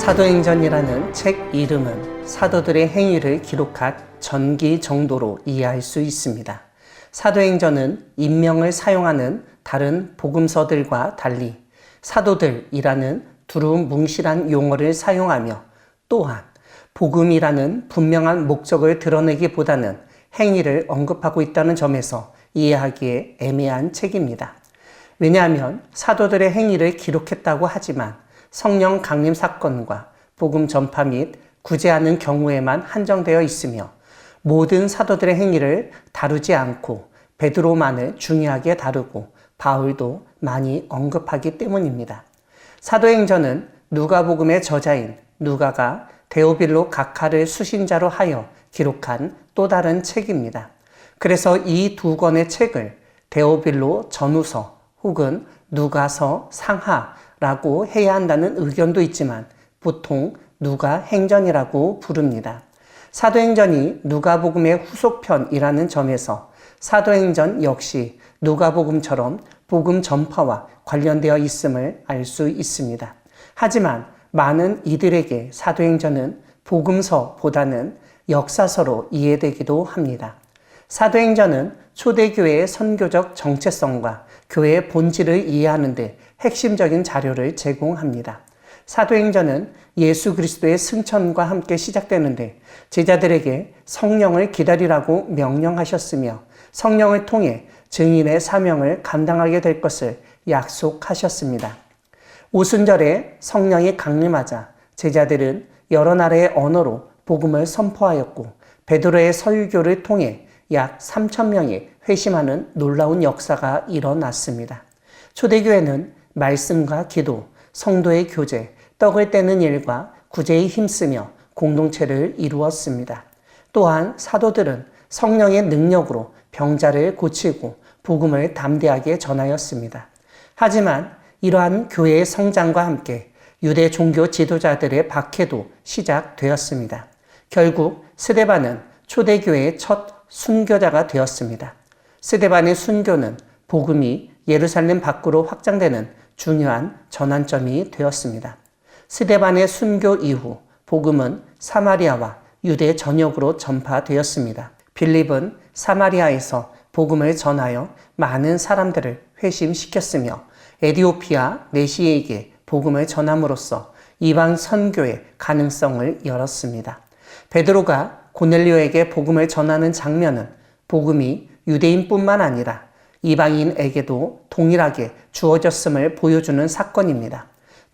사도행전이라는 책 이름은 사도들의 행위를 기록한 전기 정도로 이해할 수 있습니다. 사도행전은 인명을 사용하는 다른 복음서들과 달리 사도들이라는 두루뭉실한 용어를 사용하며 또한 복음이라는 분명한 목적을 드러내기보다는 행위를 언급하고 있다는 점에서 이해하기에 애매한 책입니다. 왜냐하면 사도들의 행위를 기록했다고 하지만 성령 강림 사건과 복음 전파 및 구제하는 경우에만 한정되어 있으며 모든 사도들의 행위를 다루지 않고 베드로만을 중요하게 다루고 바울도 많이 언급하기 때문입니다. 사도행전은 누가복음의 저자인 누가가 데오빌로 각하를 수신자로 하여 기록한 또 다른 책입니다. 그래서 이 두 권의 책을 데오빌로 전후서 혹은 누가서 상하라고 해야 한다는 의견도 있지만 보통 누가행전이라고 부릅니다. 사도행전이 누가복음의 후속편이라는 점에서 사도행전 역시 누가복음처럼 복음 전파와 관련되어 있음을 알 수 있습니다. 하지만 많은 이들에게 사도행전은 복음서보다는 역사서로 이해되기도 합니다. 사도행전은 초대교회의 선교적 정체성과 교회의 본질을 이해하는 데 핵심적인 자료를 제공합니다. 사도행전은 예수 그리스도의 승천과 함께 시작되는데 제자들에게 성령을 기다리라고 명령하셨으며 성령을 통해 증인의 사명을 감당하게 될 것을 약속하셨습니다. 오순절에 성령이 강림하자 제자들은 여러 나라의 언어로 복음을 선포하였고 베드로의 설교를 통해 약 3,000명이 회심하는 놀라운 역사가 일어났습니다. 초대교회는 말씀과 기도, 성도의 교제, 떡을 떼는 일과 구제에 힘쓰며 공동체를 이루었습니다. 또한 사도들은 성령의 능력으로 병자를 고치고 복음을 담대하게 전하였습니다. 하지만 이러한 교회의 성장과 함께 유대 종교 지도자들의 박해도 시작되었습니다. 결국 스데반은 초대교회의 첫 순교자가 되었습니다. 스데반의 순교는 복음이 예루살렘 밖으로 확장되는 중요한 전환점이 되었습니다. 스데반의 순교 이후 복음은 사마리아와 유대 전역으로 전파되었습니다. 빌립은 사마리아에서 복음을 전하여 많은 사람들을 회심시켰으며 에디오피아 내시에게 복음을 전함으로써 이방 선교의 가능성을 열었습니다. 베드로가 고넬료에게 복음을 전하는 장면은 복음이 유대인뿐만 아니라 이방인에게도 동일하게 주어졌음을 보여주는 사건입니다.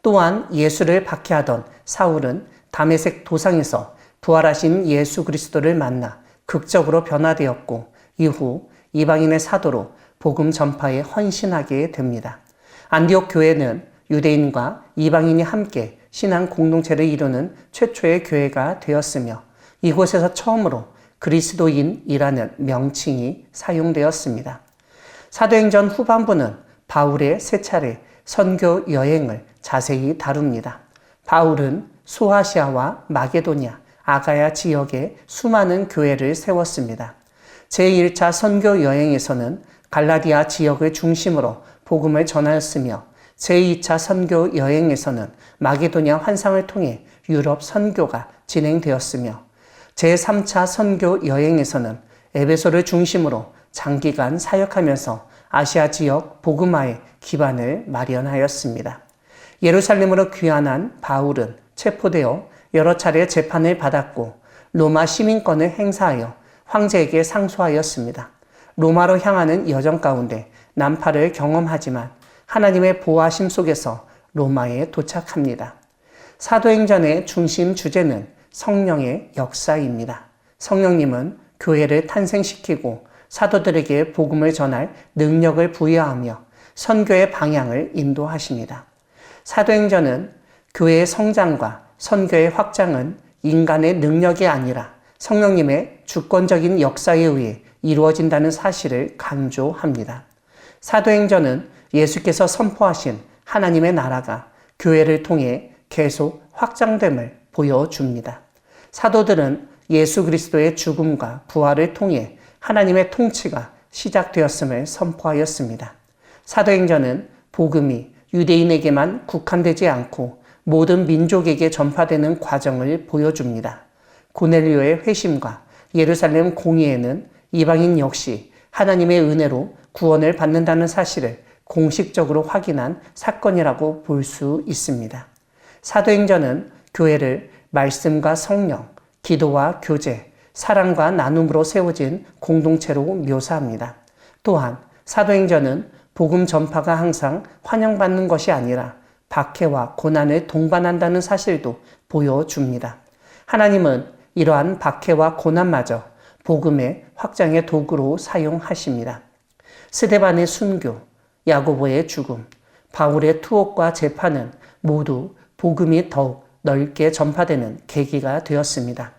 또한 예수를 박해하던 사울은 다메섹 도상에서 부활하신 예수 그리스도를 만나 극적으로 변화되었고 이후 이방인의 사도로 복음 전파에 헌신하게 됩니다. 안디옥 교회는 유대인과 이방인이 함께 신앙 공동체를 이루는 최초의 교회가 되었으며 이곳에서 처음으로 그리스도인이라는 명칭이 사용되었습니다. 사도행전 후반부는 바울의 세 차례 선교 여행을 자세히 다룹니다. 바울은 소아시아와 마게도냐, 아가야 지역에 수많은 교회를 세웠습니다. 제1차 선교 여행에서는 갈라디아 지역을 중심으로 복음을 전하였으며 제2차 선교 여행에서는 마게도냐 환상을 통해 유럽 선교가 진행되었으며 제3차 선교 여행에서는 에베소를 중심으로 장기간 사역하면서 아시아 지역 복음화의 기반을 마련하였습니다. 예루살렘으로 귀환한 바울은 체포되어 여러 차례 재판을 받았고 로마 시민권을 행사하여 황제에게 상소하였습니다. 로마로 향하는 여정 가운데 난파를 경험하지만 하나님의 보호하심 속에서 로마에 도착합니다. 사도행전의 중심 주제는 성령의 역사입니다. 성령님은 교회를 탄생시키고 사도들에게 복음을 전할 능력을 부여하며 선교의 방향을 인도하십니다. 사도행전은 교회의 성장과 선교의 확장은 인간의 능력이 아니라 성령님의 주권적인 역사에 의해 이루어진다는 사실을 강조합니다. 사도행전은 예수께서 선포하신 하나님의 나라가 교회를 통해 계속 확장됨을 보여줍니다. 사도들은 예수 그리스도의 죽음과 부활을 통해 하나님의 통치가 시작되었음을 선포하였습니다. 사도행전은 복음이 유대인에게만 국한되지 않고 모든 민족에게 전파되는 과정을 보여줍니다. 고넬료의 회심과 예루살렘 공의회는 이방인 역시 하나님의 은혜로 구원을 받는다는 사실을 공식적으로 확인한 사건이라고 볼 수 있습니다. 사도행전은 교회를 말씀과 성령, 기도와 교제, 사랑과 나눔으로 세워진 공동체로 묘사합니다. 또한 사도행전은 복음 전파가 항상 환영받는 것이 아니라 박해와 고난을 동반한다는 사실도 보여줍니다. 하나님은 이러한 박해와 고난마저 복음의 확장의 도구로 사용하십니다. 스데반의 순교, 야고보의 죽음, 바울의 투옥과 재판은 모두 복음이 더욱 넓게 전파되는 계기가 되었습니다.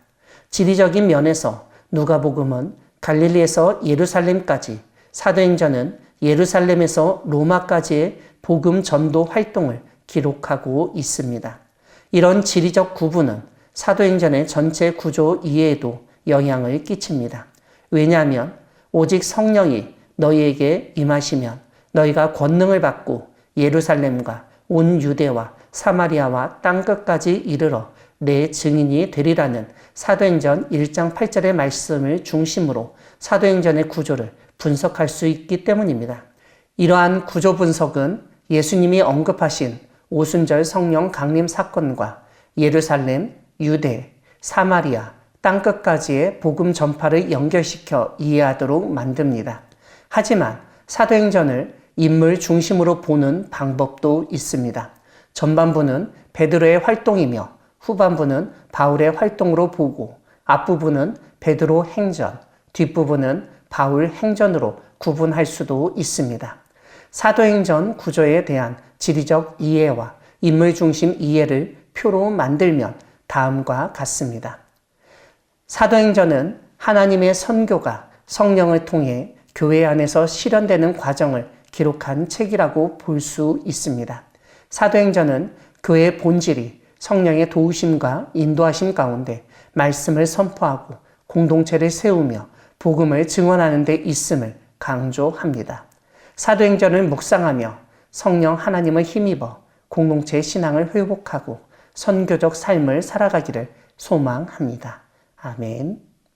지리적인 면에서 누가복음은 갈릴리에서 예루살렘까지, 사도행전은 예루살렘에서 로마까지의 복음 전도 활동을 기록하고 있습니다. 이런 지리적 구분은 사도행전의 전체 구조 이해에도 영향을 끼칩니다. 왜냐하면 오직 성령이 너희에게 임하시면 너희가 권능을 받고 예루살렘과 온 유대와 사마리아와 땅끝까지 이르러 내 증인이 되리라는 사도행전 1장 8절의 말씀을 중심으로 사도행전의 구조를 분석할 수 있기 때문입니다. 이러한 구조 분석은 예수님이 언급하신 오순절 성령 강림 사건과 예루살렘, 유대, 사마리아, 땅끝까지의 복음 전파를 연결시켜 이해하도록 만듭니다. 하지만 사도행전을 인물 중심으로 보는 방법도 있습니다. 전반부는 베드로의 활동이며 후반부는 바울의 활동으로 보고 앞부분은 베드로 행전, 뒷부분은 바울 행전으로 구분할 수도 있습니다. 사도행전 구조에 대한 지리적 이해와 인물 중심 이해를 표로 만들면 다음과 같습니다. 사도행전은 하나님의 선교가 성령을 통해 교회 안에서 실현되는 과정을 기록한 책이라고 볼 수 있습니다. 사도행전은 교회의 본질이 성령의 도우심과 인도하심 가운데 말씀을 선포하고 공동체를 세우며 복음을 증언하는 데 있음을 강조합니다. 사도행전을 묵상하며 성령 하나님을 힘입어 공동체의 신앙을 회복하고 선교적 삶을 살아가기를 소망합니다. 아멘.